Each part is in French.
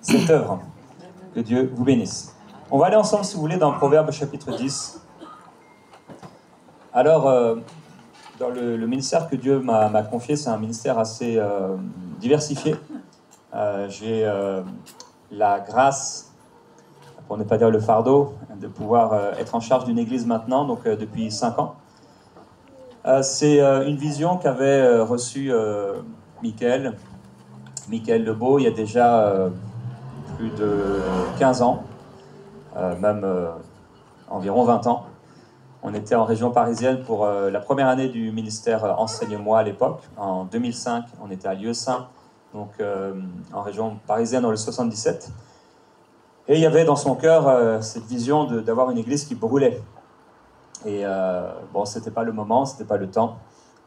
cette œuvre. Que Dieu vous bénisse. On va aller ensemble, si vous voulez, dans Proverbes chapitre 10. Alors, dans le ministère que Dieu m'a confié, c'est un ministère assez diversifié. J'ai la grâce, pour ne pas dire le fardeau, de pouvoir être en charge d'une église maintenant, donc depuis 5 ans. C'est une vision qu'avait reçue Michael Lebeau il y a déjà plus de 15 ans, même environ 20 ans. On était en région parisienne pour la première année du ministère Enseigne-moi à l'époque. En 2005, on était à Lieu-Saint, donc en région parisienne dans le 77. Et il y avait dans son cœur cette vision d'avoir une église qui brûlait. Et bon, c'était pas le moment, c'était pas le temps.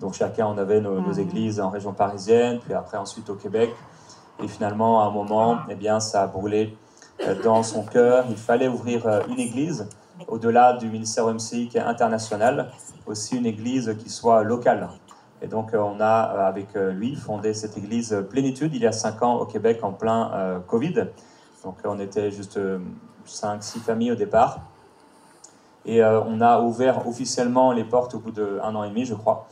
Donc chacun, on avait nos églises en région parisienne, puis après ensuite au Québec. Et finalement, à un moment, eh bien, ça a brûlé dans son cœur. Il fallait ouvrir une église, au-delà du ministère MCI qui est international, aussi une église qui soit locale. Et donc, on a, avec lui, fondé cette église Plénitude il y a 5 ans au Québec, en plein Covid. Donc, on était juste 5-6 familles au départ. Et on a ouvert officiellement les portes au bout d'1 an et demi, je crois.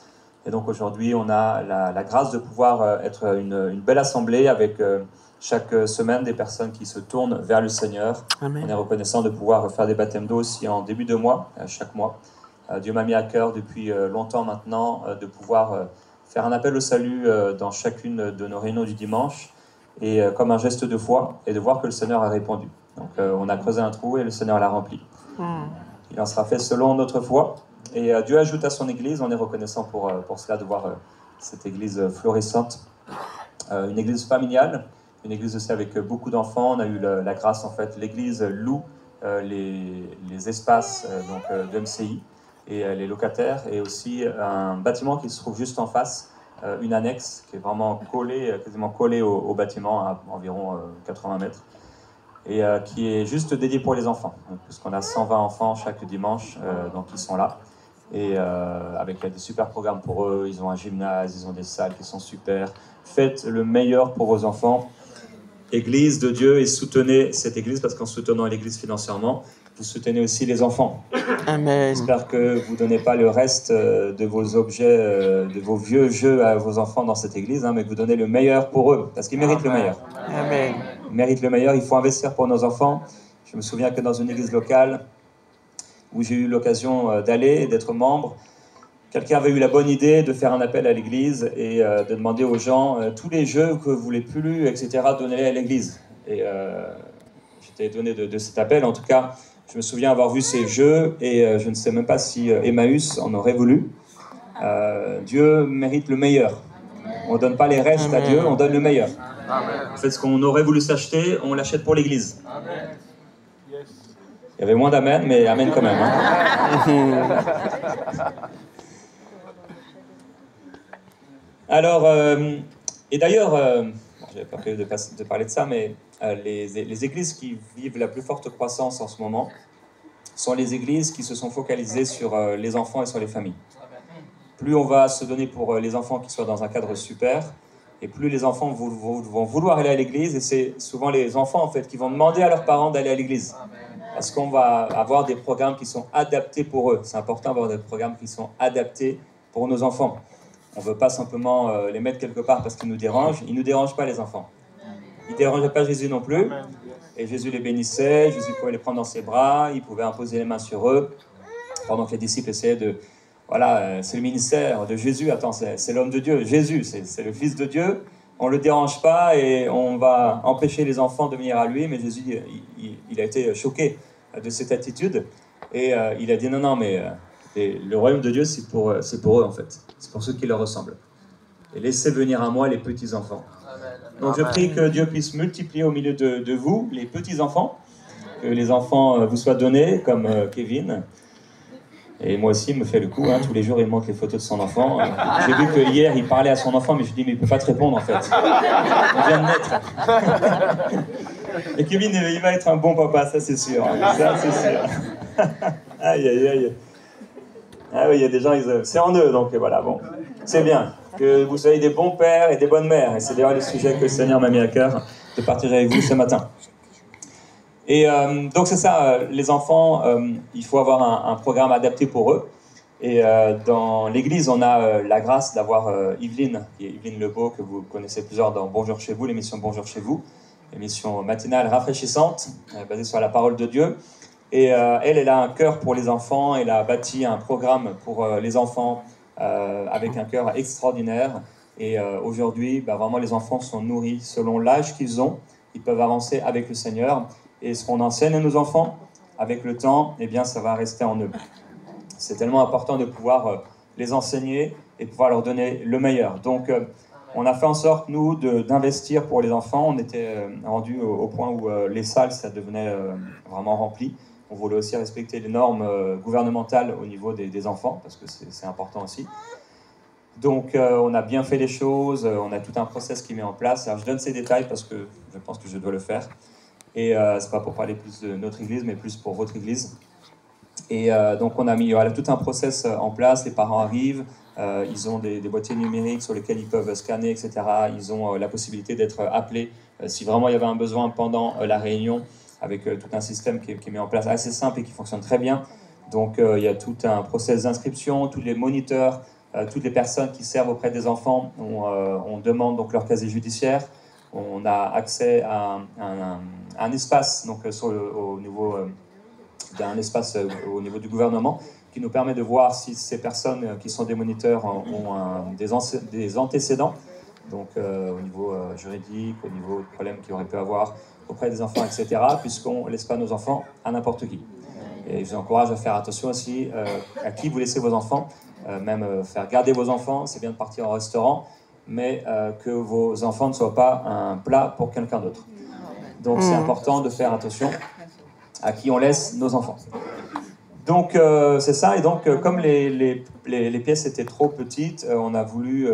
Et donc aujourd'hui, on a la grâce de pouvoir être une belle assemblée avec chaque semaine des personnes qui se tournent vers le Seigneur. Amen. On est reconnaissant de pouvoir faire des baptêmes d'eau aussi en début de mois, chaque mois. Dieu m'a mis à cœur depuis longtemps maintenant de pouvoir faire un appel au salut dans chacune de nos réunions du dimanche, et comme un geste de foi, et de voir que le Seigneur a répondu. Donc on a creusé un trou et le Seigneur l'a rempli. Il en sera fait selon notre foi. Et Dieu ajoute à son église, on est reconnaissant pour cela, de voir cette église florissante. Une église familiale, une église aussi avec beaucoup d'enfants. On a eu la grâce, en fait, l'église loue les espaces de MCI et les locataires, et aussi un bâtiment qui se trouve juste en face, une annexe qui est vraiment quasiment collée au bâtiment à environ 80 mètres. Et qui est juste dédié pour les enfants, puisqu'on a 120 enfants chaque dimanche, donc ils sont là. Et avec des super programmes pour eux, ils ont un gymnase, ils ont des salles qui sont super. Faites le meilleur pour vos enfants. Église de Dieu, et soutenez cette église, parce qu'en soutenant l'église financièrement, vous soutenez aussi les enfants. Amen. J'espère que vous ne donnez pas le reste de vos objets, de vos vieux jeux à vos enfants dans cette église, mais que vous donnez le meilleur pour eux, parce qu'ils méritent le meilleur. Amen. Ils méritent le meilleur, il faut investir pour nos enfants. Je me souviens que dans une église locale, où j'ai eu l'occasion d'aller et d'être membre, quelqu'un avait eu la bonne idée de faire un appel à l'église et de demander aux gens tous les jeux que vous voulez plus, etc., donnez-les à l'église. Et j'étais étonné de cet appel. En tout cas, je me souviens avoir vu ces jeux, et je ne sais même pas si Emmaüs en aurait voulu. Dieu mérite le meilleur. On ne donne pas les restes à Dieu, on donne le meilleur. En fait, ce qu'on aurait voulu s'acheter, on l'achète pour l'église. Il y avait moins d'amen, mais amen quand même. Hein. Alors, et d'ailleurs, je n'avais pas prévu de parler de ça, mais les églises qui vivent la plus forte croissance en ce moment sont les églises qui se sont focalisées sur les enfants et sur les familles. Plus on va se donner pour les enfants qui soient dans un cadre super, et plus les enfants vont vouloir aller à l'église, et c'est souvent les enfants en fait qui vont demander à leurs parents d'aller à l'église. Parce qu'on va avoir des programmes qui sont adaptés pour eux. C'est important d'avoir des programmes qui sont adaptés pour nos enfants. On ne veut pas simplement les mettre quelque part parce qu'ils nous dérangent. Ils ne nous dérangent pas, les enfants. Ils ne dérangeaient pas Jésus non plus. Et Jésus les bénissait, Jésus pouvait les prendre dans ses bras, il pouvait imposer les mains sur eux. Pendant que les disciples essayaient de... Voilà, c'est le ministère de Jésus. Attends, c'est l'homme de Dieu. Jésus, c'est le Fils de Dieu. On ne le dérange pas et on va empêcher les enfants de venir à lui. Mais Jésus, il a été choqué de cette attitude. Et il a dit non, mais le royaume de Dieu, c'est pour eux en fait. C'est pour ceux qui leur ressemblent. Et laissez venir à moi les petits-enfants. Donc je prie que Dieu puisse multiplier au milieu de vous les petits-enfants. Que les enfants vous soient donnés, comme Kevin. Et moi aussi, il me fait le coup, tous les jours il montre les photos de son enfant. J'ai vu que hier il parlait à son enfant, mais je dis mais il peut pas te répondre en fait. Il vient de naître. Et Kevin, il va être un bon papa, ça c'est sûr. Ça c'est sûr. Aïe aïe aïe. Ah oui, il y a des gens, c'est en eux, donc voilà, bon. C'est bien que vous soyez des bons pères et des bonnes mères. Et c'est d'ailleurs le sujet que le Seigneur m'a mis à cœur de partager avec vous ce matin. Et donc c'est ça, les enfants, il faut avoir un programme adapté pour eux. Et dans l'église, on a la grâce d'avoir Yveline, qui est Yveline Lebeau, que vous connaissez plusieurs dans Bonjour chez vous, l'émission Bonjour chez vous, émission matinale rafraîchissante, basée sur la parole de Dieu. Et elle a un cœur pour les enfants, elle a bâti un programme pour les enfants avec un cœur extraordinaire. Et aujourd'hui, vraiment, les enfants sont nourris selon l'âge qu'ils ont, ils peuvent avancer avec le Seigneur. Et ce qu'on enseigne à nos enfants, avec le temps, eh bien, ça va rester en eux. C'est tellement important de pouvoir les enseigner et pouvoir leur donner le meilleur. Donc, on a fait en sorte, nous, d'investir pour les enfants. On était rendu au point où les salles, ça devenait vraiment rempli. On voulait aussi respecter les normes gouvernementales au niveau des enfants, parce que c'est important aussi. Donc, on a bien fait les choses, on a tout un process qui met en place. Alors, je donne ces détails parce que je pense que je dois le faire. Et c'est pas pour parler plus de notre église, mais plus pour votre église. Et donc on a mis tout un process en place, les parents arrivent, ils ont des boîtiers numériques sur lesquels ils peuvent scanner, etc. Ils ont la possibilité d'être appelés si vraiment il y avait un besoin pendant la réunion, avec tout un système qui est mis en place assez simple et qui fonctionne très bien. Donc il y a tout un process d'inscription, tous les moniteurs, toutes les personnes qui servent auprès des enfants, on demande donc leur casier judiciaire, on a accès à un espace donc, au niveau... d'un espace au niveau du gouvernement qui nous permet de voir si ces personnes qui sont des moniteurs ont des antécédents, donc au niveau juridique, au niveau de problèmes qu'ils auraient pu avoir auprès des enfants, etc., puisqu'on ne laisse pas nos enfants à n'importe qui. Et je vous encourage à faire attention aussi à qui vous laissez vos enfants, même faire garder vos enfants, c'est bien de partir en restaurant, mais que vos enfants ne soient pas un plat pour quelqu'un d'autre. Donc c'est important de faire attention à qui on laisse nos enfants. Donc c'est ça, et donc comme les pièces étaient trop petites, on a voulu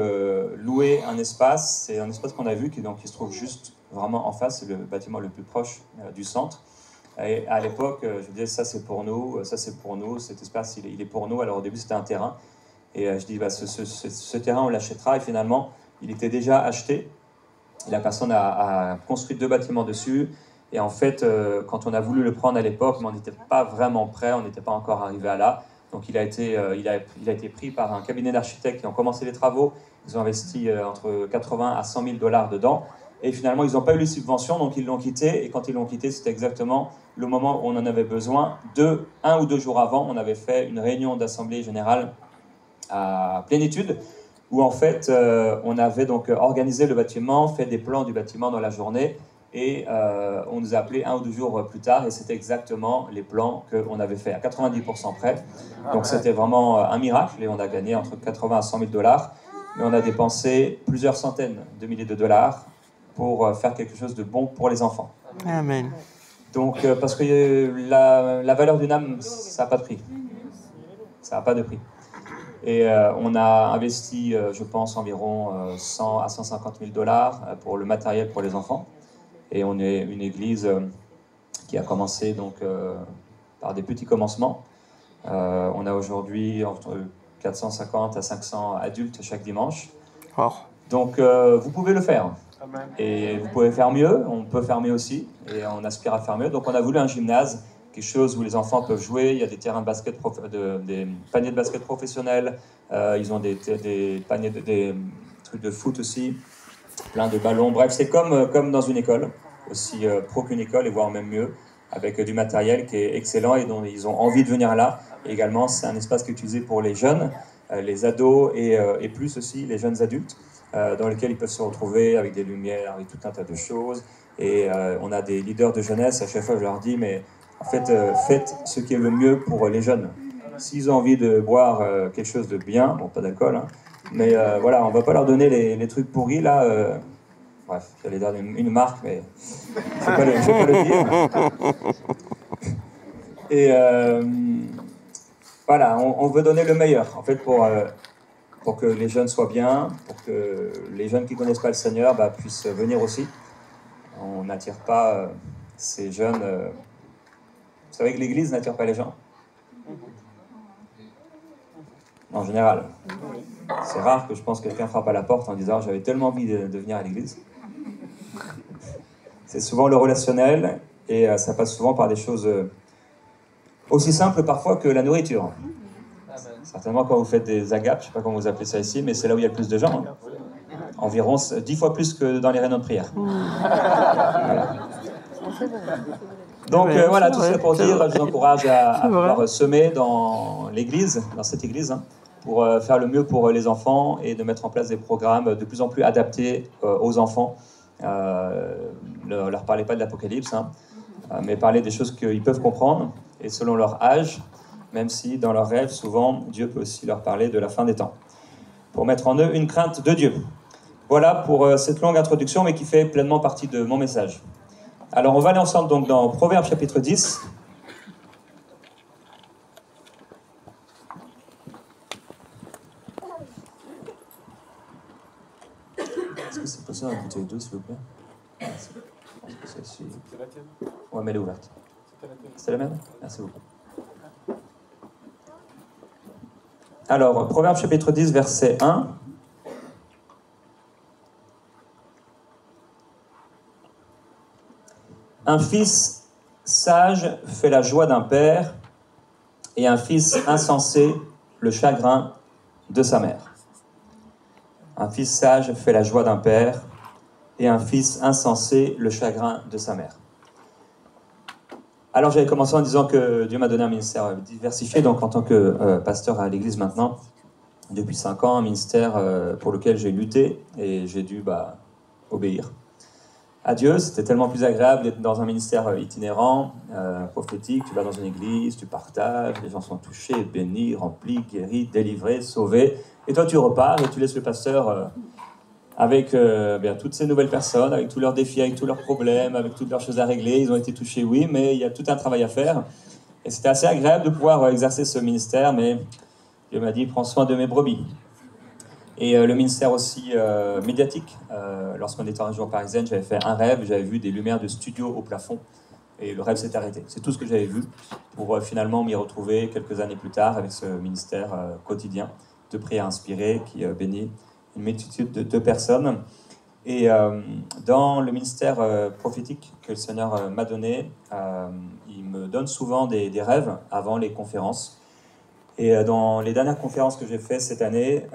louer un espace. C'est un espace qu'on a vu qui se trouve juste vraiment en face, c'est le bâtiment le plus proche du centre. Et à l'époque, je disais ça c'est pour nous, ça c'est pour nous, cet espace il est pour nous. Alors au début c'était un terrain, et je dis ce terrain on l'achètera, et finalement il était déjà acheté. Et la personne a construit 2 bâtiments dessus. Et en fait, quand on a voulu le prendre à l'époque, mais on n'était pas vraiment prêt, on n'était pas encore arrivé à là. Donc il a été pris par un cabinet d'architectes qui ont commencé les travaux. Ils ont investi entre 80 à 100 000 $ dedans. Et finalement, ils n'ont pas eu les subventions, donc ils l'ont quitté. Et quand ils l'ont quitté, c'était exactement le moment où on en avait besoin. 1 ou 2 jours avant, on avait fait une réunion d'assemblée générale à Plénitude, où en fait, on avait donc organisé le bâtiment, fait des plans du bâtiment dans la journée. Et on nous a appelé 1 ou 2 jours plus tard, et c'était exactement les plans qu'on avait fait à 90% près. Donc c'était vraiment un miracle, et on a gagné entre 80 à 100 000 $, mais on a dépensé plusieurs centaines de milliers de dollars pour faire quelque chose de bon pour les enfants. Amen. Donc parce que la valeur d'une âme, ça n'a pas de prix. Ça n'a pas de prix. Et on a investi, je pense, environ 100 à 150 000 $ pour le matériel pour les enfants. Et on est une église qui a commencé donc, par des petits commencements. On a aujourd'hui entre 450 à 500 adultes chaque dimanche. Oh. Donc vous pouvez le faire. Et vous pouvez faire mieux, on peut faire mieux aussi, et on aspire à faire mieux. Donc on a voulu un gymnase, quelque chose où les enfants peuvent jouer. Il y a des terrains de basket, des paniers de basket professionnels, ils ont des paniers des trucs de foot aussi, plein de ballons. Bref, c'est comme dans une école, aussi pro qu'une école, et voire même mieux, avec du matériel qui est excellent et dont ils ont envie de venir là. Et également, c'est un espace qui est utilisé pour les jeunes, les ados et plus aussi les jeunes adultes, dans lesquels ils peuvent se retrouver avec des lumières, avec tout un tas de choses. Et on a des leaders de jeunesse. À chaque fois, je leur dis, mais en fait, faites ce qui est le mieux pour les jeunes. S'ils ont envie de boire quelque chose de bien, bon, pas d'alcool, hein, mais voilà, on va pas leur donner les trucs pourris, là. Bref, j'allais dire une marque, mais je ne vais pas le dire. Et voilà, on veut donner le meilleur, en fait, pour que les jeunes soient bien, pour que les jeunes qui ne connaissent pas le Seigneur puissent venir aussi. On n'attire pas ces jeunes... Vous savez que l'Église n'attire pas les gens? En général. C'est rare que je pense que quelqu'un frappe à la porte en disant « j'avais tellement envie de venir à l'Église ». C'est souvent le relationnel, et ça passe souvent par des choses aussi simples parfois que la nourriture. Certainement quand vous faites des agapes, je ne sais pas comment vous appelez ça ici, mais c'est là où il y a le plus de gens. Hein. Environ 10 fois plus que dans les réunions de prière. Voilà. Donc voilà, tout ça pour dire, je vous encourage à pouvoir semer dans l'église, dans cette église, hein, pour faire le mieux pour les enfants et de mettre en place des programmes de plus en plus adaptés aux enfants. Ne leur parlez pas de l'Apocalypse, hein, mais parlez des choses qu'ils peuvent comprendre, et selon leur âge, même si dans leurs rêves, souvent, Dieu peut aussi leur parler de la fin des temps, pour mettre en eux une crainte de Dieu. Voilà pour cette longue introduction, mais qui fait pleinement partie de mon message. Alors on va aller ensemble donc dans Proverbes chapitre 10. Est-ce que c'est possible d'en bouteille d'eau, s'il vous plaît? Merci. Ouais, mais elle est ouverte. C'est la même? Merci beaucoup. Alors, Proverbes chapitre 10, verset 1. Un fils sage fait la joie d'un père, et un fils insensé le chagrin de sa mère. Un fils sage fait la joie d'un père, et un fils insensé le chagrin de sa mère. Alors j'avais commencé en disant que Dieu m'a donné un ministère diversifié, donc en tant que pasteur à l'église maintenant, depuis 5 ans, un ministère pour lequel j'ai lutté, et j'ai dû obéir à Dieu. C'était tellement plus agréable d'être dans un ministère itinérant, prophétique. Tu vas dans une église, tu partages, les gens sont touchés, bénis, remplis, guéris, délivrés, sauvés. Et toi, tu repars et tu laisses le pasteur avec toutes ces nouvelles personnes, avec tous leurs défis, avec tous leurs problèmes, avec toutes leurs choses à régler. Ils ont été touchés, oui, mais il y a tout un travail à faire. Et c'était assez agréable de pouvoir exercer ce ministère, mais Dieu m'a dit, prends soin de mes brebis. Et le ministère aussi médiatique. Lorsqu'on était en région parisienne, j'avais fait un rêve, j'avais vu des lumières de studio au plafond, et le rêve s'est arrêté. C'est tout ce que j'avais vu, pour finalement m'y retrouver quelques années plus tard avec ce ministère quotidien de prière inspirée qui bénit une multitude de personnes. Et dans le ministère prophétique que le Seigneur m'a donné, il me donne souvent des rêves avant les conférences. Et dans les dernières conférences que j'ai faites cette année,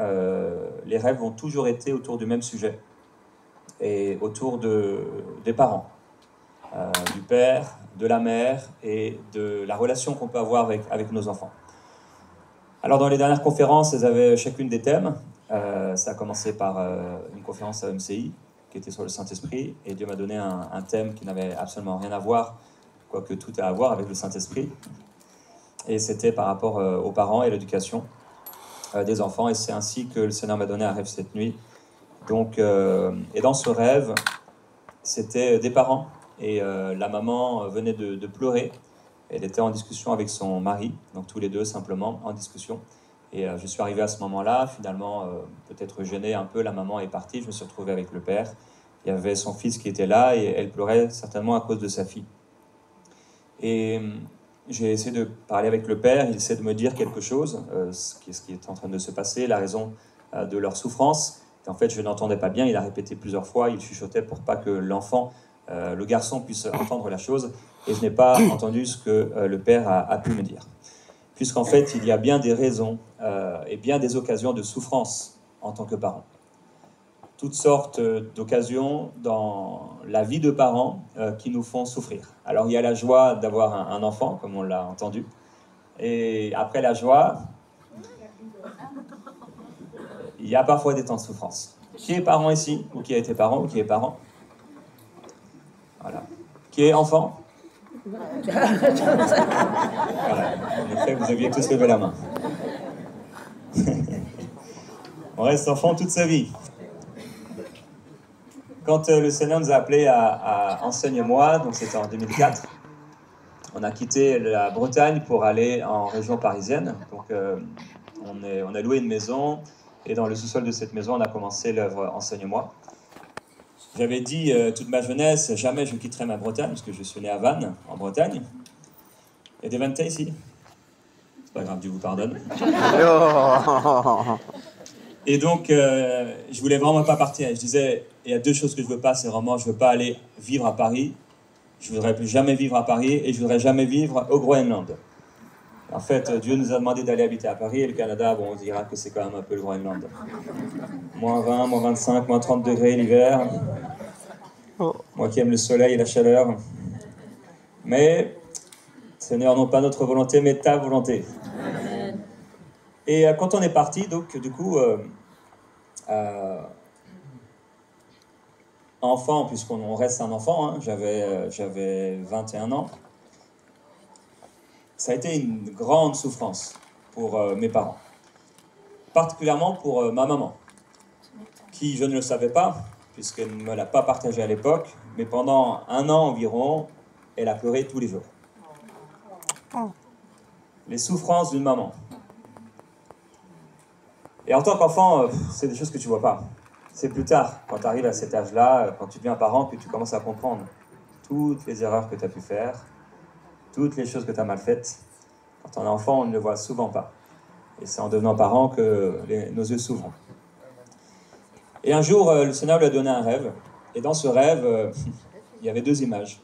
les rêves ont toujours été autour du même sujet, et autour des parents, du père, de la mère, et de la relation qu'on peut avoir avec nos enfants. Alors dans les dernières conférences, elles avaient chacune des thèmes. Ça a commencé par une conférence à MCI, qui était sur le Saint-Esprit, et Dieu m'a donné un thème qui n'avait absolument rien à voir, quoique tout a à voir avec le Saint-Esprit. Et c'était par rapport aux parents et l'éducation des enfants, et c'est ainsi que le Seigneur m'a donné un rêve cette nuit. Donc, et dans ce rêve, c'était des parents, et la maman venait de pleurer. Elle était en discussion avec son mari, donc tous les deux simplement en discussion. Et je suis arrivé à ce moment-là, finalement, peut-être gêné un peu, la maman est partie, je me suis retrouvé avec le père. Il y avait son fils qui était là, et elle pleurait certainement à cause de sa fille. Et j'ai essayé de parler avec le père, il essaie de me dire quelque chose, ce qui est en train de se passer, la raison de leur souffrance. Et en fait, je n'entendais pas bien, il a répété plusieurs fois, il chuchotait pour pas que l'enfant, le garçon, puisse entendre la chose, et je n'ai pas entendu ce que le père a pu me dire. Puisqu'en fait, il y a bien des raisons et bien des occasions de souffrance en tant que parent. Toutes sortes d'occasions dans la vie de parents qui nous font souffrir. Alors il y a la joie d'avoir un enfant, comme on l'a entendu, et après la joie, il y a parfois des temps de souffrance. Qui est parent ici, ou qui a été parent, ou qui est parent? Voilà. Qui est enfant? Voilà. En effet, vous aviez tous levé la main. On reste enfant toute sa vie. Quand le Seigneur nous a appelés à Enseigne-moi, donc c'était en 2004, on a quitté la Bretagne pour aller en région parisienne. Donc on a loué une maison, et dans le sous-sol de cette maison, on a commencé l'œuvre Enseigne-moi. J'avais dit toute ma jeunesse, jamais je quitterai ma Bretagne, parce que je suis né à Vannes, en Bretagne. Il y a des Vannetais ici? C'est pas grave, Dieu vous pardonne. Et donc, je voulais vraiment pas partir. Je disais, il y a deux choses que je veux pas, c'est vraiment, je veux pas aller vivre à Paris, je voudrais plus jamais vivre à Paris, et je voudrais jamais vivre au Groenland. En fait, Dieu nous a demandé d'aller habiter à Paris, et le Canada, bon, on dira que c'est quand même un peu le Groenland. Moins 20, moins 25, moins 30 degrés l'hiver. Moi qui aime le soleil et la chaleur. Mais, Seigneur, non pas notre volonté, mais ta volonté. Et quand on est parti, donc, du coup, enfant, puisqu'on reste un enfant, hein, j'avais 21 ans, ça a été une grande souffrance pour mes parents. Particulièrement pour ma maman, qui, je ne le savais pas, puisqu'elle ne me l'a pas partagé à l'époque, mais pendant 1 an environ, elle a pleuré tous les jours. Les souffrances d'une maman. Et en tant qu'enfant, c'est des choses que tu vois pas. C'est plus tard, quand tu arrives à cet âge-là, quand tu deviens parent, que tu commences à comprendre toutes les erreurs que tu as pu faire, toutes les choses que tu as mal faites. Quand on est enfant, on ne le voit souvent pas. Et c'est en devenant parent que nos yeux s'ouvrent. Et un jour, le Seigneur lui a donné un rêve. Et dans ce rêve, il y avait 2 images.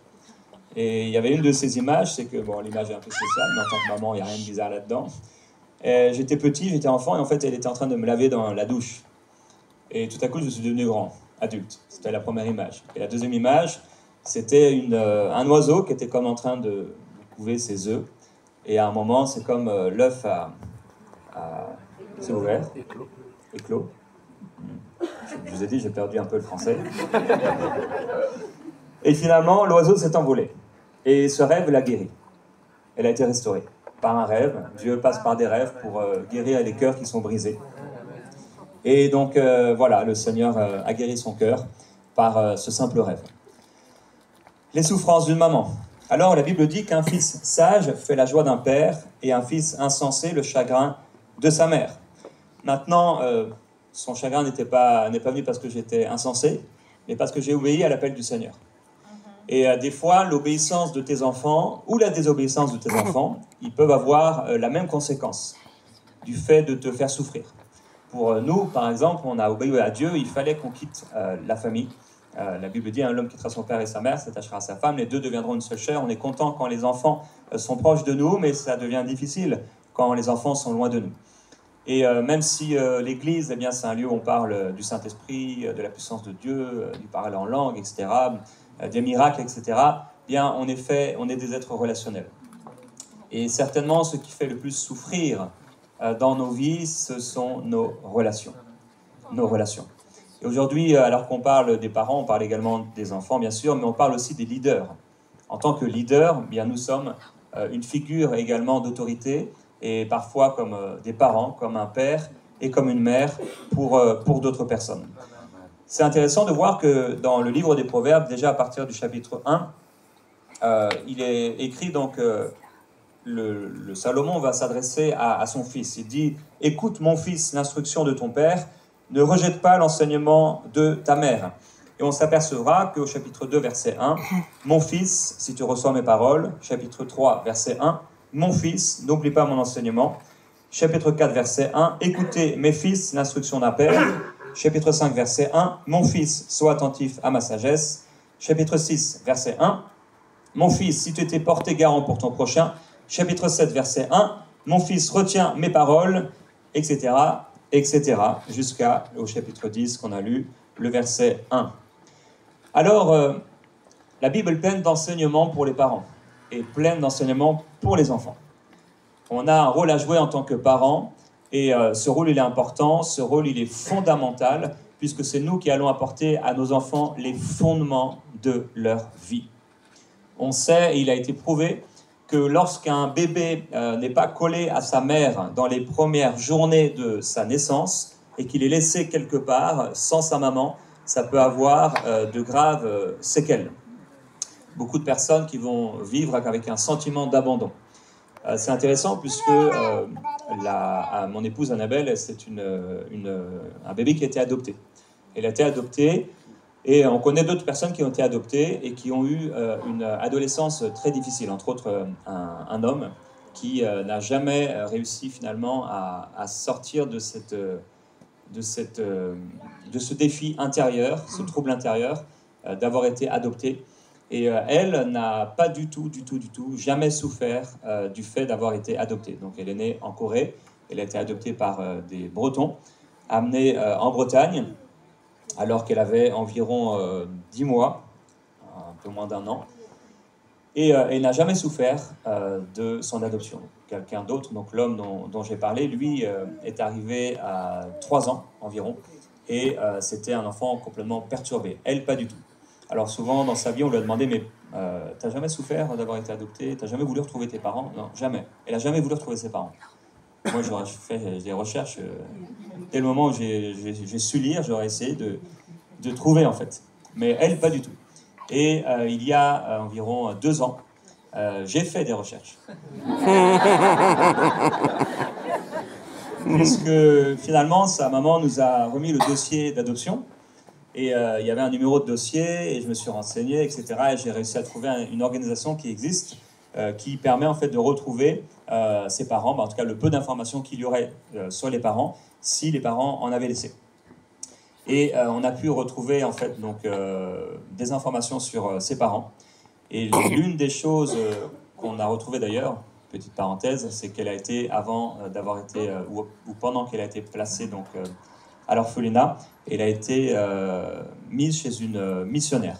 Et il y avait une de ces images, c'est que, bon, l'image est un peu spéciale, mais en tant que maman, il n'y a rien de bizarre là-dedans. J'étais petit, j'étais enfant, et en fait, elle était en train de me laver dans la douche. Et tout à coup, je suis devenu grand, adulte. C'était la première image. Et la deuxième image, c'était un oiseau qui était comme en train de couver ses œufs. Et à un moment, c'est comme l'œuf s'est ouvert, éclos. Je vous ai dit, j'ai perdu un peu le français. Et finalement, l'oiseau s'est envolé. Et ce rêve l'a guéri. Elle a été restaurée par un rêve. Dieu passe par des rêves pour guérir les cœurs qui sont brisés. Et donc, voilà, le Seigneur a guéri son cœur par ce simple rêve. Les souffrances d'une maman. Alors, la Bible dit qu'un fils sage fait la joie d'un père et un fils insensé le chagrin de sa mère. Maintenant, son chagrin n'est pas venu parce que j'étais insensé, mais parce que j'ai obéi à l'appel du Seigneur. Et des fois, l'obéissance de tes enfants ou la désobéissance de tes enfants, ils peuvent avoir la même conséquence du fait de te faire souffrir. Pour nous, par exemple, on a obéi à Dieu, il fallait qu'on quitte la famille. La Bible dit, l'homme quittera son père et sa mère, s'attachera à sa femme, les deux deviendront une seule chair. On est content quand les enfants sont proches de nous, mais ça devient difficile quand les enfants sont loin de nous. Et même si l'Église, eh bien, c'est un lieu où on parle du Saint-Esprit, de la puissance de Dieu, du parler en langue, etc., des miracles, etc., bien, en effet, on est des êtres relationnels. Et certainement, ce qui fait le plus souffrir dans nos vies, ce sont nos relations. Nos relations. Et aujourd'hui, alors qu'on parle des parents, on parle également des enfants, bien sûr, mais on parle aussi des leaders. En tant que leader, bien, nous sommes une figure également d'autorité, et parfois comme des parents, comme un père et comme une mère pour d'autres personnes. C'est intéressant de voir que dans le livre des Proverbes, déjà à partir du chapitre 1, il est écrit donc... Le Salomon va s'adresser à son fils. Il dit « Écoute mon fils l'instruction de ton père, ne rejette pas l'enseignement de ta mère. » Et on s'apercevra qu'au chapitre 2, verset 1, « Mon fils, si tu reçois mes paroles. » Chapitre 3, verset 1, « Mon fils, n'oublie pas mon enseignement. » Chapitre 4, verset 1, « Écoutez mes fils l'instruction d'un père. » Chapitre 5, verset 1, « Mon fils, sois attentif à ma sagesse. » Chapitre 6, verset 1, « Mon fils, si tu étais porté garant pour ton prochain. » Chapitre 7, verset 1, « Mon fils, retiens mes paroles, etc., etc., jusqu'au chapitre 10 qu'on a lu, le verset 1. Alors, la Bible est pleine d'enseignements pour les parents et pleine d'enseignements pour les enfants. On a un rôle à jouer en tant que parents et ce rôle, il est important, ce rôle, il est fondamental puisque c'est nous qui allons apporter à nos enfants les fondements de leur vie. On sait, et il a été prouvé, que lorsqu'un bébé n'est pas collé à sa mère dans les premières journées de sa naissance et qu'il est laissé quelque part sans sa maman, ça peut avoir de graves séquelles. Beaucoup de personnes qui vont vivre avec un sentiment d'abandon. C'est intéressant puisque mon épouse Annabelle, c'est un bébé qui a été adopté. Elle a été adoptée. Et on connaît d'autres personnes qui ont été adoptées et qui ont eu une adolescence très difficile, entre autres un homme qui n'a jamais réussi finalement à sortir de de ce défi intérieur, ce trouble intérieur, d'avoir été adoptée. Et elle n'a pas du tout, jamais souffert du fait d'avoir été adoptée. Donc elle est née en Corée, elle a été adoptée par des Bretons, amenée en Bretagne, alors qu'elle avait environ 10 mois, un peu moins d'1 an, et elle n'a jamais souffert de son adoption. Quelqu'un d'autre, donc l'homme dont j'ai parlé, lui est arrivé à 3 ans environ, et c'était un enfant complètement perturbé. Elle, pas du tout. Alors souvent dans sa vie, on lui a demandé, mais t'as jamais souffert d'avoir été adopté? T'as jamais voulu retrouver tes parents? Non, jamais. Elle a jamais voulu retrouver ses parents. Moi, j'aurais fait des recherches. Dès le moment où j'ai su lire, j'aurais essayé de trouver, en fait. Mais elle, pas du tout. Et il y a environ 2 ans, j'ai fait des recherches. Puisque finalement, sa maman nous a remis le dossier d'adoption. Et il y avait un numéro de dossier, et je me suis renseigné, etc. Et j'ai réussi à trouver une organisation qui existe, qui permet en fait de retrouver ses parents, en tout cas le peu d'informations qu'il y aurait sur les parents, si les parents en avaient laissé. Et on a pu retrouver en fait donc des informations sur ses parents. Et l'une des choses qu'on a retrouvées d'ailleurs, petite parenthèse, c'est qu'elle a été avant d'avoir été ou pendant qu'elle a été placée donc à l'orphelinat, elle a été mise chez une missionnaire.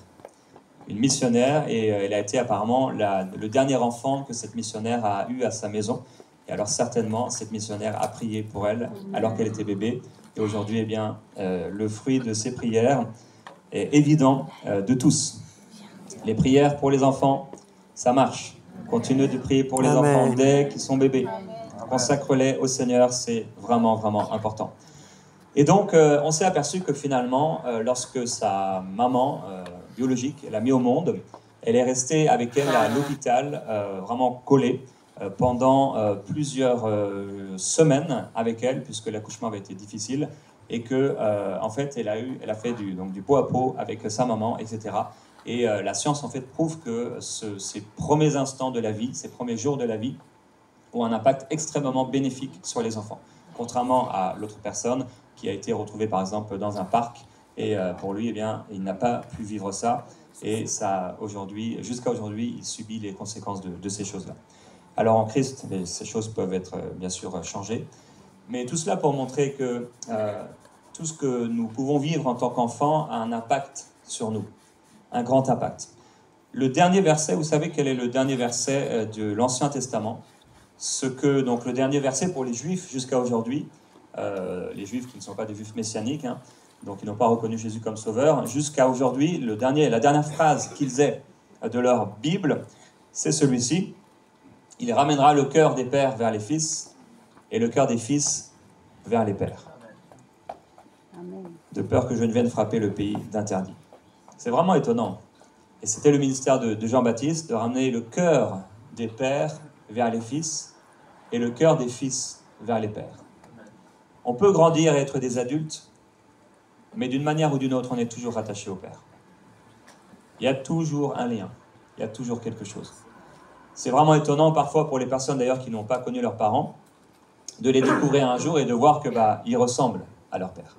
Une missionnaire, et elle a été apparemment le dernier enfant que cette missionnaire a eu à sa maison. Et alors certainement, cette missionnaire a prié pour elle alors qu'elle était bébé. Et aujourd'hui, eh bien, le fruit de ces prières est évident de tous. Les prières pour les enfants, ça marche. Continuez de prier pour les enfants dès qu'ils sont bébés. Consacre-les au Seigneur, c'est vraiment, vraiment important. Et donc, on s'est aperçu que finalement, lorsque sa maman biologique l'a mis au monde, elle est restée avec elle à l'hôpital, vraiment collée, pendant plusieurs semaines avec elle, puisque l'accouchement avait été difficile, et que, en fait, elle a fait du pot à pot avec sa maman, etc. Et la science, en fait, prouve que ces premiers instants de la vie, ces premiers jours de la vie, ont un impact extrêmement bénéfique sur les enfants. Contrairement à l'autre personne qui a été retrouvée par exemple dans un parc, et pour lui, eh bien, il n'a pas pu vivre ça, et ça, jusqu'à aujourd'hui, il subit les conséquences de ces choses-là. Alors en Christ, ces choses peuvent être bien sûr changées, mais tout cela pour montrer que tout ce que nous pouvons vivre en tant qu'enfants a un impact sur nous, un grand impact. Le dernier verset, vous savez quel est le dernier verset de l'Ancien Testament? Donc le dernier verset pour les Juifs jusqu'à aujourd'hui, les Juifs qui ne sont pas des Juifs messianiques, hein, donc ils n'ont pas reconnu Jésus comme sauveur, jusqu'à aujourd'hui, la dernière phrase qu'ils aient de leur Bible, c'est celui-ci: il ramènera le cœur des pères vers les fils et le cœur des fils vers les pères. De peur que je ne vienne frapper le pays d'interdit. C'est vraiment étonnant. Et c'était le ministère de Jean-Baptiste de ramener le cœur des pères vers les fils et le cœur des fils vers les pères. On peut grandir et être des adultes, mais d'une manière ou d'une autre, on est toujours rattaché au Père. Il y a toujours un lien, il y a toujours quelque chose. C'est vraiment étonnant parfois pour les personnes d'ailleurs qui n'ont pas connu leurs parents, de les découvrir un jour et de voir que ils ressemblent à leur père.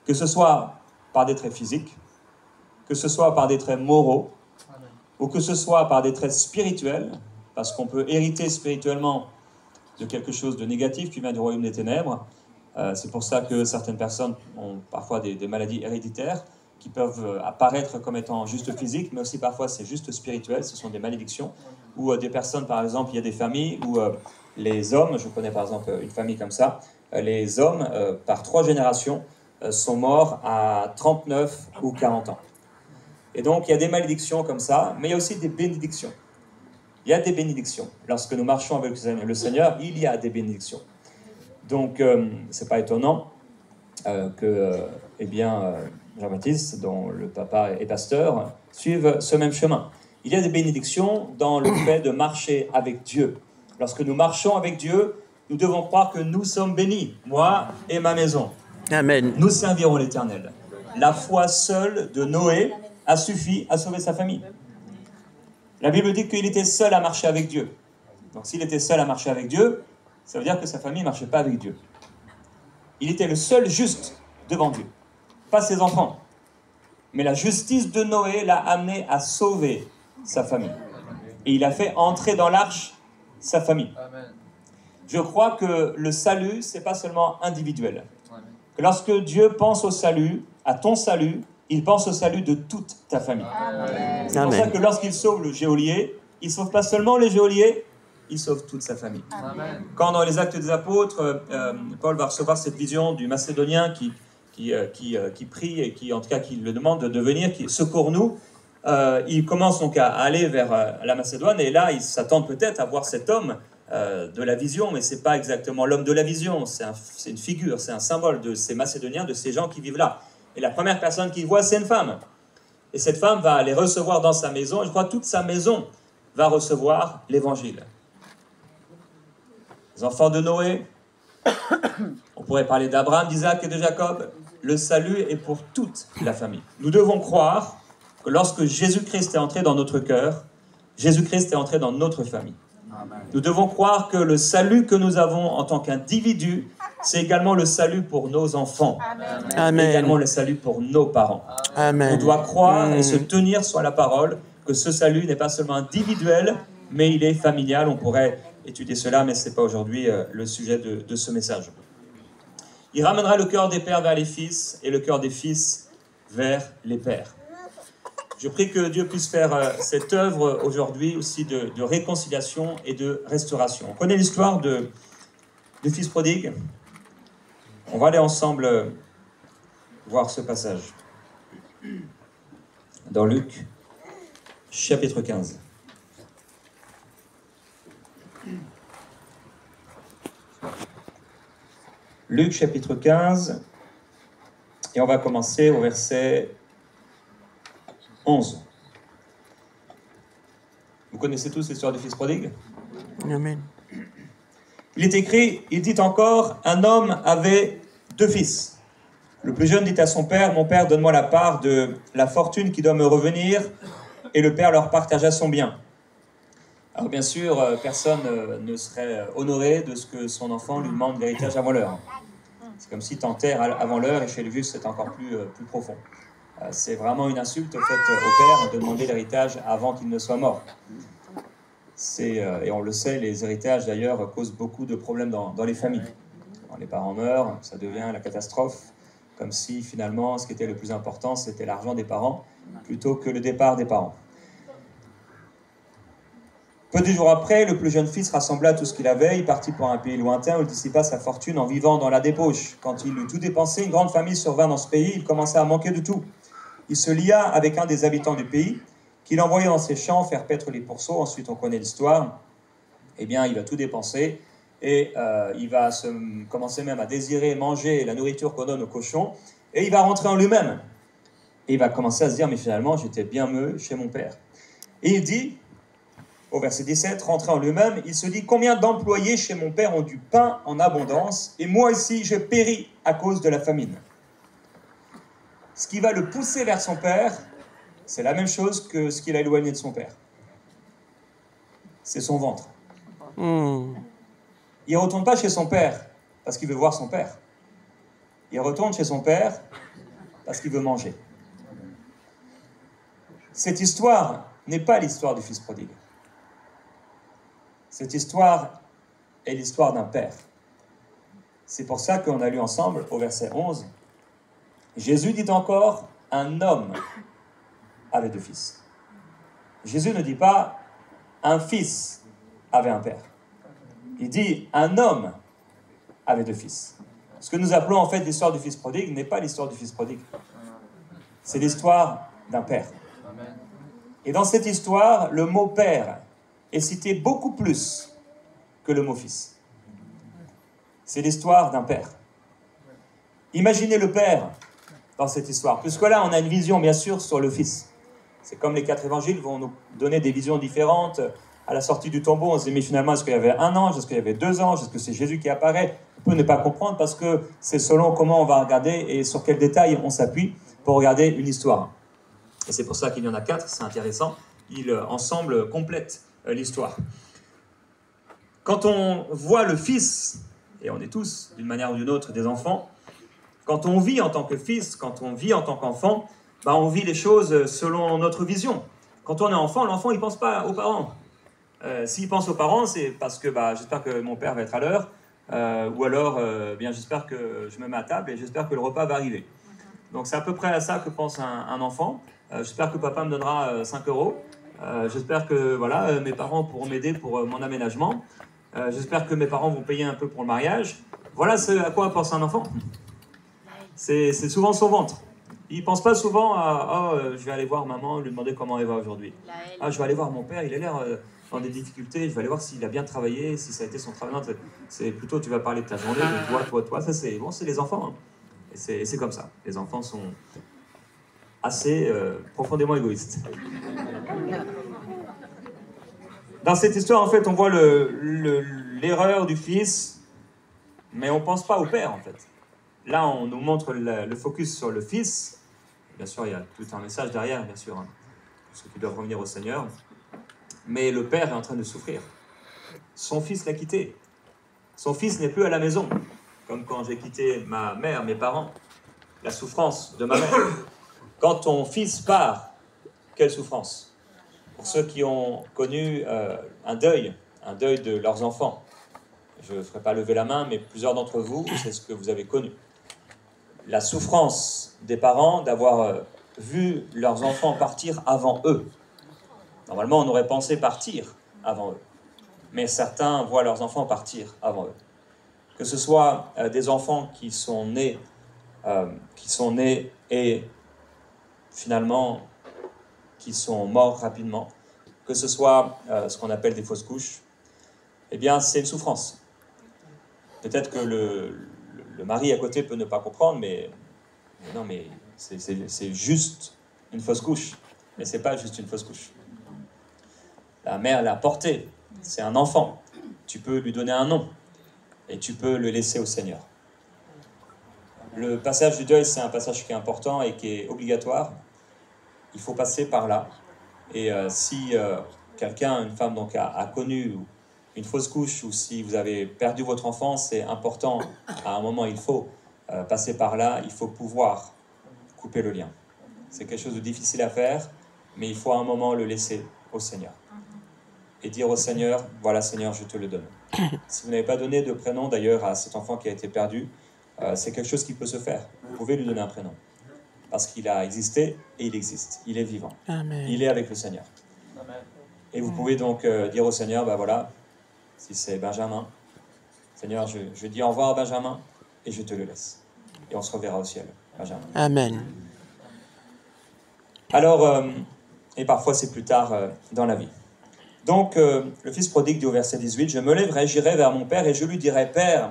Que ce soit par des traits physiques, que ce soit par des traits moraux, ou que ce soit par des traits spirituels, parce qu'on peut hériter spirituellement de quelque chose de négatif qui vient du royaume des ténèbres. C'est pour ça que certaines personnes ont parfois des maladies héréditaires qui peuvent apparaître comme étant juste physiques, mais aussi parfois c'est juste spirituel, ce sont des malédictions. Ou des personnes, par exemple, il y a des familles où les hommes, je connais par exemple une famille comme ça, les hommes, par 3 générations, sont morts à 39 ou 40 ans. Et donc il y a des malédictions comme ça, mais il y a aussi des bénédictions. Il y a des bénédictions. Lorsque nous marchons avec le Seigneur, il y a des bénédictions. Donc, c'est pas étonnant que Jean-Baptiste, dont le papa est pasteur, suive ce même chemin. Il y a des bénédictions dans le fait de marcher avec Dieu. Lorsque nous marchons avec Dieu, nous devons croire que nous sommes bénis, moi et ma maison. Amen. Nous servirons l'Éternel. La foi seule de Noé a suffi à sauver sa famille. La Bible dit qu'il était seul à marcher avec Dieu. Donc s'il était seul à marcher avec Dieu, ça veut dire que sa famille ne marchait pas avec Dieu. Il était le seul juste devant Dieu, pas ses enfants. Mais la justice de Noé l'a amené à sauver sa famille. Et il a fait entrer dans l'arche sa famille. Je crois que le salut, c'est pas seulement individuel. Que lorsque Dieu pense au salut, à ton salut, il pense au salut de toute ta famille. C'est pour ça que lorsqu'il sauve le geôlier, il ne sauve pas seulement les geôliers, il sauve toute sa famille. Amen. Quand dans les Actes des Apôtres, Paul va recevoir cette vision du Macédonien qui prie et qui, en tout cas, qui le demande de venir, qui secours-nous, il commence donc à aller vers la Macédoine, et là, il s'attend peut-être à voir cet homme de la vision, mais ce n'est pas exactement l'homme de la vision, c'est une figure, c'est un symbole de ces Macédoniens, de ces gens qui vivent là. Et la première personne qu'il voit, c'est une femme. Et cette femme va les recevoir dans sa maison, et je crois que toute sa maison va recevoir l'évangile. Les enfants de Noé, on pourrait parler d'Abraham, d'Isaac et de Jacob. Le salut est pour toute la famille. Nous devons croire que lorsque Jésus-Christ est entré dans notre cœur, Jésus-Christ est entré dans notre famille. Amen. Nous devons croire que le salut que nous avons en tant qu'individus, c'est également le salut pour nos enfants. Amen. Et également le salut pour nos parents. Amen. On doit croire et se tenir sur la parole que ce salut n'est pas seulement individuel, mais il est familial. On pourrait étudier cela, mais ce n'est pas aujourd'hui le sujet de ce message. Il ramènera le cœur des pères vers les fils et le cœur des fils vers les pères. Je prie que Dieu puisse faire cette œuvre aujourd'hui aussi de réconciliation et de restauration. On connaît l'histoire du fils prodigue. On va aller ensemble voir ce passage dans Luc, chapitre 15. Luc, chapitre 15, et on va commencer au verset 11. Vous connaissez tous l'histoire du fils prodigue? Amen. Il est écrit, il dit encore, un homme avait 2 fils. Le plus jeune dit à son père, mon père, donne-moi la part de la fortune qui doit me revenir, et le père leur partagea son bien. Alors bien sûr, personne ne serait honoré de ce que son enfant lui demande l'héritage avant l'heure. C'est comme si t'enterres avant l'heure, et chez le vieux c'est encore plus profond. C'est vraiment une insulte faite au père de demander l'héritage avant qu'il ne soit mort. Et on le sait, les héritages d'ailleurs causent beaucoup de problèmes dans les familles. Quand les parents meurent, ça devient la catastrophe, comme si finalement ce qui était le plus important c'était l'argent des parents plutôt que le départ des parents. Peu de jours après, le plus jeune fils rassembla tout ce qu'il avait, il partit pour un pays lointain où il dissipa sa fortune en vivant dans la débauche. Quand il eut tout dépensé, une grande famille survint dans ce pays, il commença à manquer de tout. Il se lia avec un des habitants du pays, qu'il envoya dans ses champs faire paître les pourceaux. Ensuite, on connaît l'histoire. Eh bien, il va tout dépenser et il va commencer même à désirer manger la nourriture qu'on donne aux cochons. Et il va rentrer en lui-même. Et il va commencer à se dire, mais finalement, j'étais bien mieux chez mon père. Et il dit, au verset 17, rentré en lui-même, il se dit, combien d'employés chez mon père ont du pain en abondance, et moi ici, je péris à cause de la famine. Ce qui va le pousser vers son père, c'est la même chose que ce qui l'a éloigné de son père. C'est son ventre. Il ne retourne pas chez son père parce qu'il veut voir son père. Il retourne chez son père parce qu'il veut manger. Cette histoire n'est pas l'histoire du fils prodigue. Cette histoire est l'histoire d'un père. C'est pour ça qu'on a lu ensemble au verset 11, Jésus dit encore, un homme avait 2 fils. Jésus ne dit pas, un fils avait un père. Il dit, un homme avait 2 fils. Ce que nous appelons en fait l'histoire du fils prodigue n'est pas l'histoire du fils prodigue. C'est l'histoire d'un père. Et dans cette histoire, le mot père est cité beaucoup plus que le mot fils. C'est l'histoire d'un père. Imaginez le père dans cette histoire. Puisque là, on a une vision, bien sûr, sur le fils. C'est comme les 4 évangiles vont nous donner des visions différentes. À la sortie du tombeau, on se dit, mais finalement, est-ce qu'il y avait un ange? Est-ce qu'il y avait 2 anges? Est-ce que c'est Jésus qui apparaît? On peut ne pas comprendre parce que c'est selon comment on va regarder et sur quels détails on s'appuie pour regarder une histoire. Et c'est pour ça qu'il y en a 4, c'est intéressant. Ils, ensemble, complètent l'histoire. Quand on voit le fils et on est tous, d'une manière ou d'une autre, des enfants, quand on vit en tant que fils, quand on vit en tant qu'enfant, bah, on vit les choses selon notre vision. Quand on est enfant, l'enfant, il ne pense pas aux parents. S'il pense aux parents, c'est parce que bah, j'espère que mon père va être à l'heure, ou alors bien, j'espère que je me mets à table et j'espère que le repas va arriver. Donc c'est à peu près à ça que pense un enfant. J'espère que papa me donnera 5 €. J'espère que voilà, mes parents pourront m'aider pour mon aménagement. J'espère que mes parents vont payer un peu pour le mariage. Voilà ce à quoi pense un enfant. C'est souvent son ventre. Il ne pense pas souvent à « je vais aller voir maman, lui demander comment elle va aujourd'hui. Ah, je vais aller voir mon père, il a l'air dans des difficultés, je vais aller voir s'il a bien travaillé, si ça a été son travail. » Non, c'est plutôt, tu vas parler de ta journée, de toi. Ça, c'est bon, c'est les enfants. Hein. Et c'est comme ça. Les enfants sont assez profondément égoïstes. Dans cette histoire, en fait, on voit l'erreur du fils, mais on ne pense pas au père, en fait. Là, on nous montre le focus sur le fils. Bien sûr, il y a tout un message derrière, bien sûr, hein, ceux qui doivent revenir au Seigneur. Mais le père est en train de souffrir. Son fils l'a quitté. Son fils n'est plus à la maison. Comme quand j'ai quitté ma mère, mes parents. La souffrance de ma mère. Quand ton fils part, quelle souffrance. Pour ceux qui ont connu un deuil de leurs enfants. Je ne ferai pas lever la main, mais plusieurs d'entre vous, c'est ce que vous avez connu. La souffrance des parents d'avoir vu leurs enfants partir avant eux. Normalement, on aurait pensé partir avant eux. Mais certains voient leurs enfants partir avant eux. Que ce soit des enfants qui sont nés et finalement qui sont morts rapidement, que ce soit ce qu'on appelle des fausses couches, eh bien, c'est une souffrance. Peut-être que le mari à côté peut ne pas comprendre, mais non, mais c'est juste une fausse couche. Mais c'est pas juste une fausse couche. La mère l'a porté, c'est un enfant. Tu peux lui donner un nom et tu peux le laisser au Seigneur. Le passage du deuil, c'est un passage qui est important et qui est obligatoire. Il faut passer par là. Et si quelqu'un, une femme donc, a connu une fausse couche, ou si vous avez perdu votre enfant, c'est important, à un moment il faut passer par là, il faut pouvoir couper le lien. C'est quelque chose de difficile à faire, mais il faut à un moment le laisser au Seigneur. Et dire au Seigneur, voilà Seigneur, je te le donne. Si vous n'avez pas donné de prénom d'ailleurs à cet enfant qui a été perdu, c'est quelque chose qui peut se faire. Vous pouvez lui donner un prénom. Parce qu'il a existé et il existe. Il est vivant. Amen. Il est avec le Seigneur. Amen. Et vous pouvez donc dire au Seigneur, ben voilà, si c'est Benjamin, Seigneur, je dis au revoir à Benjamin et je te le laisse. Et on se reverra au ciel, Benjamin. Amen. Alors, et parfois c'est plus tard dans la vie. Donc, le fils prodigue dit au verset 18, « Je me lèverai, j'irai vers mon père et je lui dirai, Père,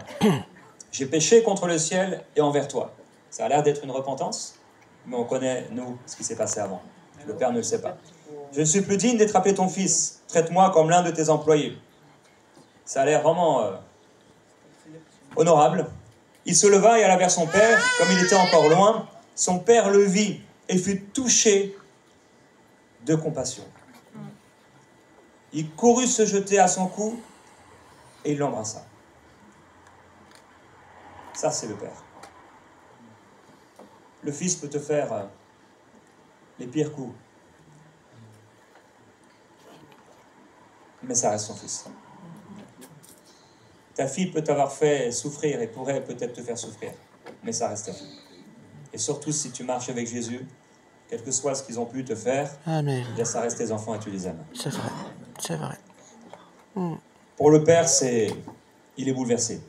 j'ai péché contre le ciel et envers toi. » Ça a l'air d'être une repentance, mais on connaît, nous, ce qui s'est passé avant. Le père ne le sait pas. « Je ne suis plus digne d'être appelé ton fils. Traite-moi comme l'un de tes employés. » Ça a l'air vraiment honorable. Il se leva et alla vers son père. Comme il était encore loin, son père le vit et fut touché de compassion. Il courut se jeter à son cou et il l'embrassa. Ça, c'est le père. Le fils peut te faire les pires coups. Mais ça reste son fils. Ta fille peut t'avoir fait souffrir et pourrait peut-être te faire souffrir. Mais ça reste ta fille. Et surtout si tu marches avec Jésus, quel que soit ce qu'ils ont pu te faire, amen. Bien, ça reste tes enfants et tu les aimes. C'est vrai, c'est vrai. Pour le père, il est bouleversé.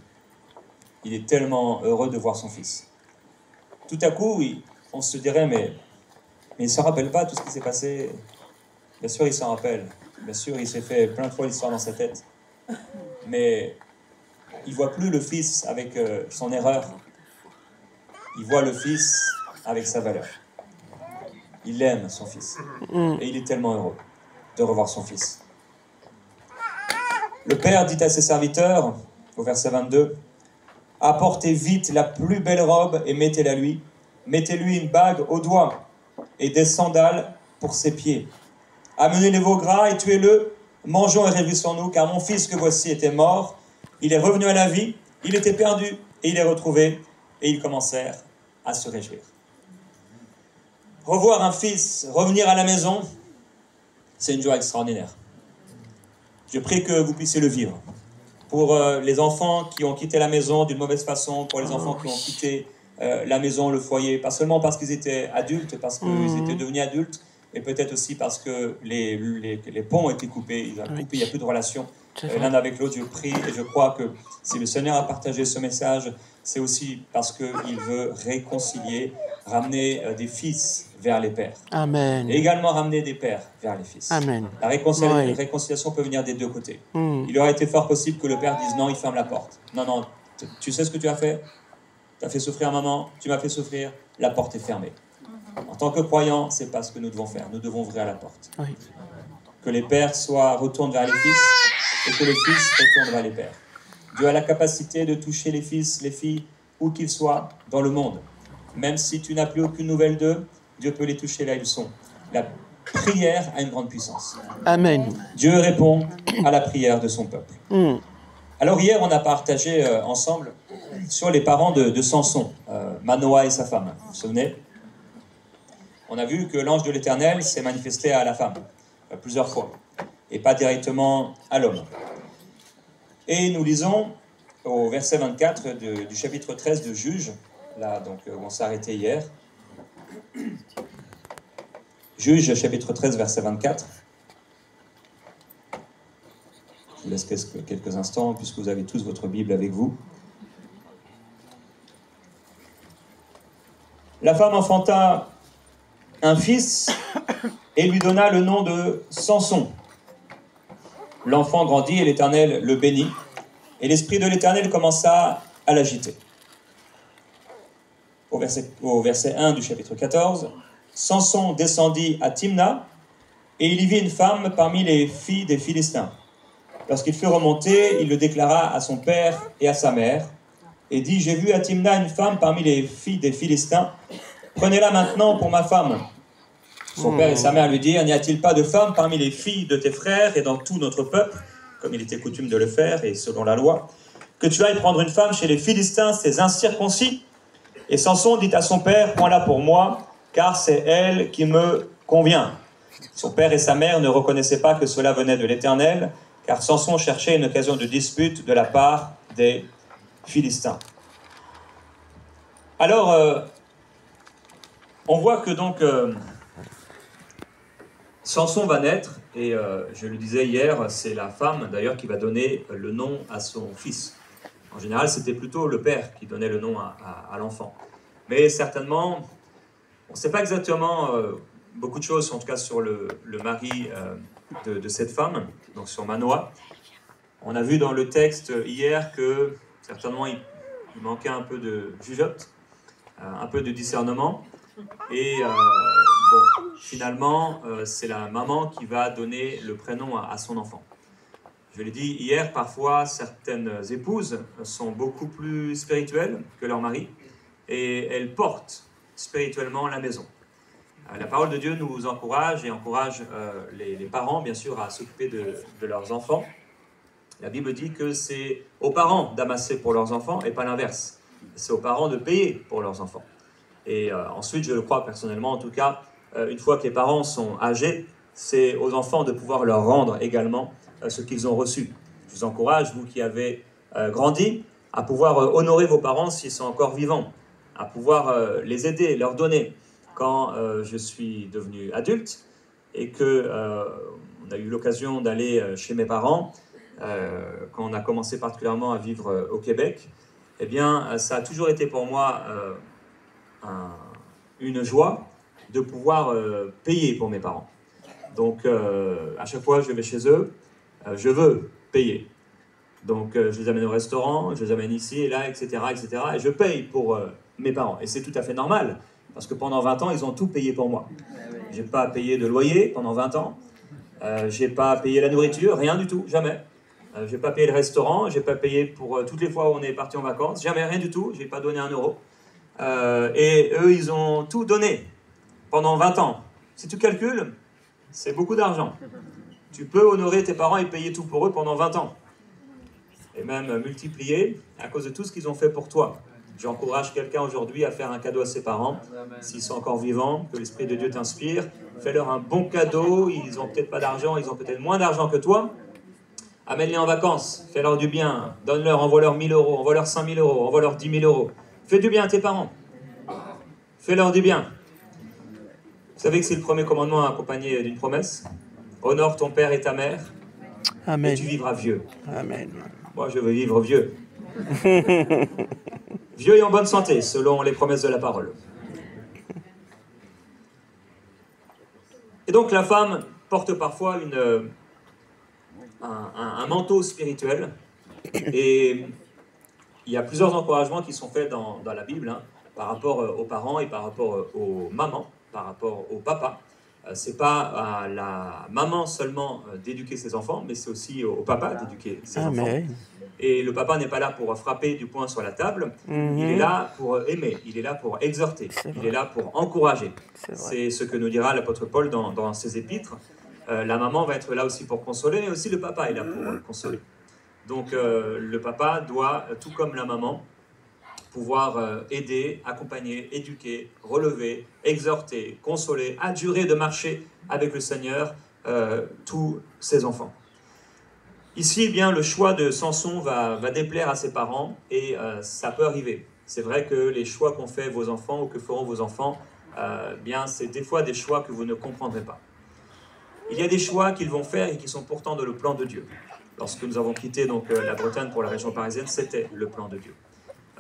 Il est tellement heureux de voir son fils. Tout à coup, on se dirait, mais il ne se rappelle pas tout ce qui s'est passé. Bien sûr, il s'en rappelle. Bien sûr, il s'est fait plein de fois l'histoire dans sa tête. Mais il ne voit plus le fils avec son erreur. Il voit le fils avec sa valeur. Il aime son fils. Et il est tellement heureux de revoir son fils. Le père dit à ses serviteurs, au verset 22, « Apportez vite la plus belle robe et mettez-la lui. Mettez-lui une bague au doigt et des sandales pour ses pieds. Amenez les veaux gras et tuez-le. Mangeons et réjouissons-nous, car mon fils que voici était mort. Il est revenu à la vie. Il était perdu et il est retrouvé et ils commencèrent à se réjouir. Revoir un fils revenir à la maison, c'est une joie extraordinaire. Je prie que vous puissiez le vivre. Pour les enfants qui ont quitté la maison d'une mauvaise façon, pour les enfants qui ont quitté la maison, le foyer, pas seulement parce qu'ils étaient adultes, parce qu'ils étaient devenus adultes, mais peut-être aussi parce que les ponts ont été coupés, il n'y a plus de relation l'un avec l'autre. Je prie et je crois que si le Seigneur a partagé ce message, c'est aussi parce qu'il veut réconcilier, ramener des fils vers les pères. Amen. Et également ramener des pères vers les fils. Amen. La réconciliation peut venir des deux côtés. Il aurait été fort possible que le père dise non, il ferme la porte. Non, non, tu sais ce que tu as fait? Tu as fait souffrir maman, tu m'as fait souffrir, la porte est fermée. En tant que croyants, c'est pas ce que nous devons faire. Nous devons ouvrir la porte. Oui. Que les pères retournent vers les fils et que les fils retournent vers les pères. Dieu a la capacité de toucher les fils, les filles, où qu'ils soient dans le monde. Même si tu n'as plus aucune nouvelle d'eux, Dieu peut les toucher là où ils sont. La prière a une grande puissance. Amen. Dieu répond à la prière de son peuple. Alors hier, on a partagé ensemble sur les parents de Samson, Manoah et sa femme. Vous vous souvenez? On a vu que l'ange de l'Éternel s'est manifesté à la femme plusieurs fois, et pas directement à l'homme. Et nous lisons au verset 24 du chapitre 13 de Juges, là donc où on s'est arrêté hier. Juges, chapitre 13, verset 24. Je vous laisse quelques instants, puisque vous avez tous votre Bible avec vous. La femme enfanta un fils et lui donna le nom de Samson. L'enfant grandit et l'Éternel le bénit, et l'Esprit de l'Éternel commença à l'agiter. Au verset 1 du chapitre 14, Samson descendit à Timna, et il y vit une femme parmi les filles des Philistins. Lorsqu'il fut remonté, il le déclara à son père et à sa mère, et dit, « J'ai vu à Timna une femme parmi les filles des Philistins, prenez-la maintenant pour ma femme. » Son père et sa mère lui dirent, « N'y a-t-il pas de femme parmi les filles de tes frères et dans tout notre peuple, comme il était coutume de le faire, et selon la loi, que tu ailles prendre une femme chez les Philistins, ces incirconcis ?» Et Samson dit à son père, « Prends-la pour moi, car c'est elle qui me convient. » Son père et sa mère ne reconnaissaient pas que cela venait de l'Éternel, car Samson cherchait une occasion de dispute de la part des Philistins. Alors, on voit que donc Samson va naître, et je le disais hier, c'est la femme d'ailleurs qui va donner le nom à son fils. En général, c'était plutôt le père qui donnait le nom à l'enfant. Mais certainement, on ne sait pas exactement beaucoup de choses, en tout cas sur le mari de cette femme, donc sur Manoah. On a vu dans le texte hier que certainement il manquait un peu de jugeote, un peu de discernement. Et finalement, c'est la maman qui va donner le prénom à son enfant. Je l'ai dit hier, parfois certaines épouses sont beaucoup plus spirituelles que leur mari et elles portent spirituellement la maison. La parole de Dieu nous encourage et encourage les parents, bien sûr, à s'occuper de leurs enfants. La Bible dit que c'est aux parents d'amasser pour leurs enfants et pas l'inverse. C'est aux parents de payer pour leurs enfants. Et ensuite, je le crois personnellement, en tout cas, une fois que les parents sont âgés, c'est aux enfants de pouvoir leur rendre également ce qu'ils ont reçu. Je vous encourage, vous qui avez grandi, à pouvoir honorer vos parents s'ils sont encore vivants, à pouvoir les aider, leur donner. Quand je suis devenu adulte et que on a eu l'occasion d'aller chez mes parents, quand on a commencé particulièrement à vivre au Québec, eh bien, ça a toujours été pour moi une joie de pouvoir payer pour mes parents. Donc, à chaque fois que je vais chez eux, je veux payer. Donc, je les amène au restaurant, je les amène ici et là, etc., etc. Et je paye pour mes parents. Et c'est tout à fait normal, parce que pendant 20 ans, ils ont tout payé pour moi. Je n'ai pas payé de loyer pendant 20 ans. Je n'ai pas payé la nourriture, rien du tout, jamais. Je n'ai pas payé le restaurant, je n'ai pas payé pour toutes les fois où on est parti en vacances, jamais, rien du tout, je n'ai pas donné 1 euro. Et eux, ils ont tout donné pendant 20 ans. Si tu calcules, c'est beaucoup d'argent. Tu peux honorer tes parents et payer tout pour eux pendant 20 ans. et même multiplié à cause de tout ce qu'ils ont fait pour toi. J'encourage quelqu'un aujourd'hui à faire un cadeau à ses parents, s'ils sont encore vivants, que l'Esprit de Dieu t'inspire. Fais-leur un bon cadeau, ils n'ont peut-être pas d'argent, ils ont peut-être moins d'argent que toi. Amène-les en vacances, fais-leur du bien, donne-leur, envoie-leur 1 000 euros, envoie-leur 5 000 euros, envoie-leur 10 000 euros. Fais du bien à tes parents. Fais-leur du bien. Vous savez que c'est le premier commandement accompagné d'une promesse. Honore ton père et ta mère, Amen. et tu vivras vieux. Amen. Moi, je veux vivre vieux. Vieux et en bonne santé, selon les promesses de la parole. Et donc la femme porte parfois un manteau spirituel. Et il y a plusieurs encouragements qui sont faits dans la Bible, hein, par rapport aux parents et par rapport aux mamans, par rapport aux papas. C'est pas à la maman seulement d'éduquer ses enfants, mais c'est aussi au papa d'éduquer ses enfants. Et le papa n'est pas là pour frapper du poing sur la table, il est là pour aimer, il est là pour exhorter, il est là pour encourager. C'est ce que nous dira l'apôtre Paul dans ses épîtres. La maman va être là aussi pour consoler, mais aussi le papa est là pour consoler. Donc le papa doit, tout comme la maman, pouvoir aider, accompagner, éduquer, relever, exhorter, consoler, adjurer de marcher avec le Seigneur tous ses enfants. Ici, eh bien, le choix de Samson va déplaire à ses parents et ça peut arriver. C'est vrai que les choix qu'ont fait vos enfants ou que feront vos enfants, bien, c'est des fois des choix que vous ne comprendrez pas. Il y a des choix qu'ils vont faire et qui sont pourtant dans le plan de Dieu. Lorsque nous avons quitté donc, la Bretagne pour la région parisienne, c'était le plan de Dieu.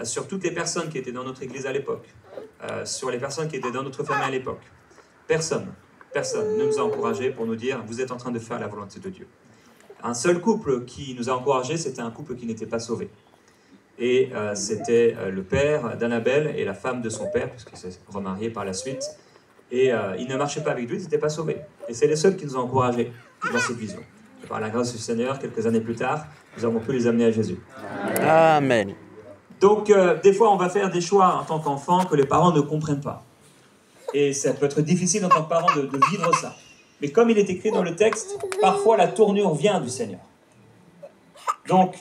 Sur toutes les personnes qui étaient dans notre église à l'époque, sur les personnes qui étaient dans notre famille à l'époque, personne ne nous a encouragés pour nous dire « vous êtes en train de faire la volonté de Dieu ». Un seul couple qui nous a encouragés, c'était un couple qui n'était pas sauvé. Et c'était le père d'Annabelle et la femme de son père, puisqu'il s'est remarié par la suite. Et ils ne marchaient pas avec Dieu, ils n'étaient pas sauvés. Et c'est les seuls qui nous ont encouragés dans cette vision. Et par la grâce du Seigneur, quelques années plus tard, nous avons pu les amener à Jésus. Amen. Donc, des fois, on va faire des choix en tant qu'enfant que les parents ne comprennent pas. Et ça peut être difficile en tant que parent de vivre ça. Mais comme il est écrit dans le texte, parfois la tournure vient du Seigneur. Donc,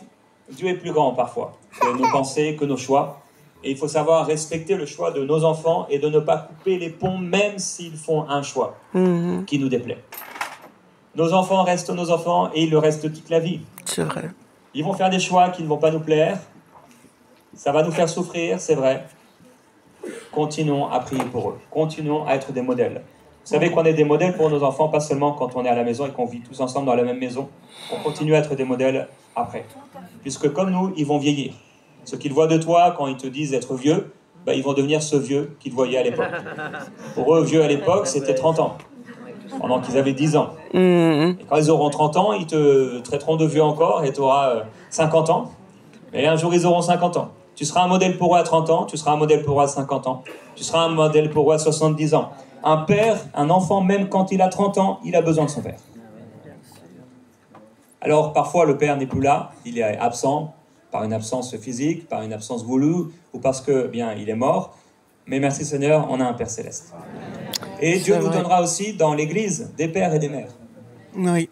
Dieu est plus grand parfois que nos pensées, que nos choix. Et il faut savoir respecter le choix de nos enfants et de ne pas couper les ponts, même s'ils font un choix qui nous déplaît. Nos enfants restent nos enfants et ils le restent toute la vie. C'est vrai. Ils vont faire des choix qui ne vont pas nous plaire. Ça va nous faire souffrir, c'est vrai. Continuons à prier pour eux. Continuons à être des modèles. Vous savez qu'on est des modèles pour nos enfants, pas seulement quand on est à la maison et qu'on vit tous ensemble dans la même maison. On continue à être des modèles après. Puisque comme nous, ils vont vieillir. Ce qu'ils voient de toi quand ils te disent être vieux, ben, ils vont devenir ce vieux qu'ils voyaient à l'époque. Pour eux, vieux à l'époque, c'était 30 ans. Pendant qu'ils avaient 10 ans. Et quand ils auront 30 ans, ils te traiteront de vieux encore et tu auras 50 ans. Et un jour, ils auront 50 ans. Tu seras un modèle pour eux à 30 ans, tu seras un modèle pour eux à 50 ans, tu seras un modèle pour eux à 70 ans. Un père, un enfant, même quand il a 30 ans, il a besoin de son père. Alors, parfois, le père n'est plus là, il est absent, par une absence physique, par une absence voulue, ou parce que, bien, il est mort. Mais merci Seigneur, on a un Père Céleste. Et Dieu nous donnera aussi dans l'Église des pères et des mères. Oui.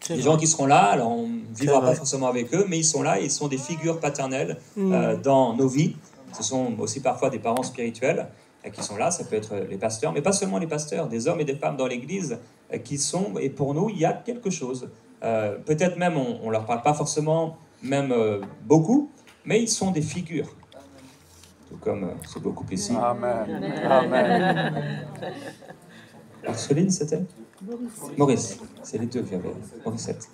Des gens qui seront là, alors on ne vivra pas forcément avec eux, mais ils sont là, ils sont des figures paternelles dans nos vies. Ce sont aussi parfois des parents spirituels qui sont là, ça peut être les pasteurs, mais pas seulement les pasteurs, des hommes et des femmes dans l'Église qui sont, et pour nous, il y a quelque chose. Peut-être même, on ne leur parle pas forcément, même beaucoup, mais ils sont des figures. Tout comme ce beau couple ici. Amen. Amen. Marceline, c'était Maurice. C'est les deux que j'avais. Mauricette.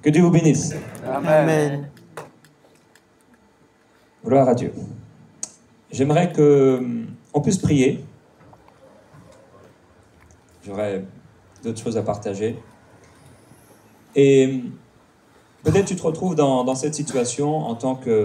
Que Dieu vous bénisse. Amen. Gloire à Dieu. J'aimerais qu'on puisse prier. J'aurais d'autres choses à partager. Et peut-être tu te retrouves dans cette situation en tant que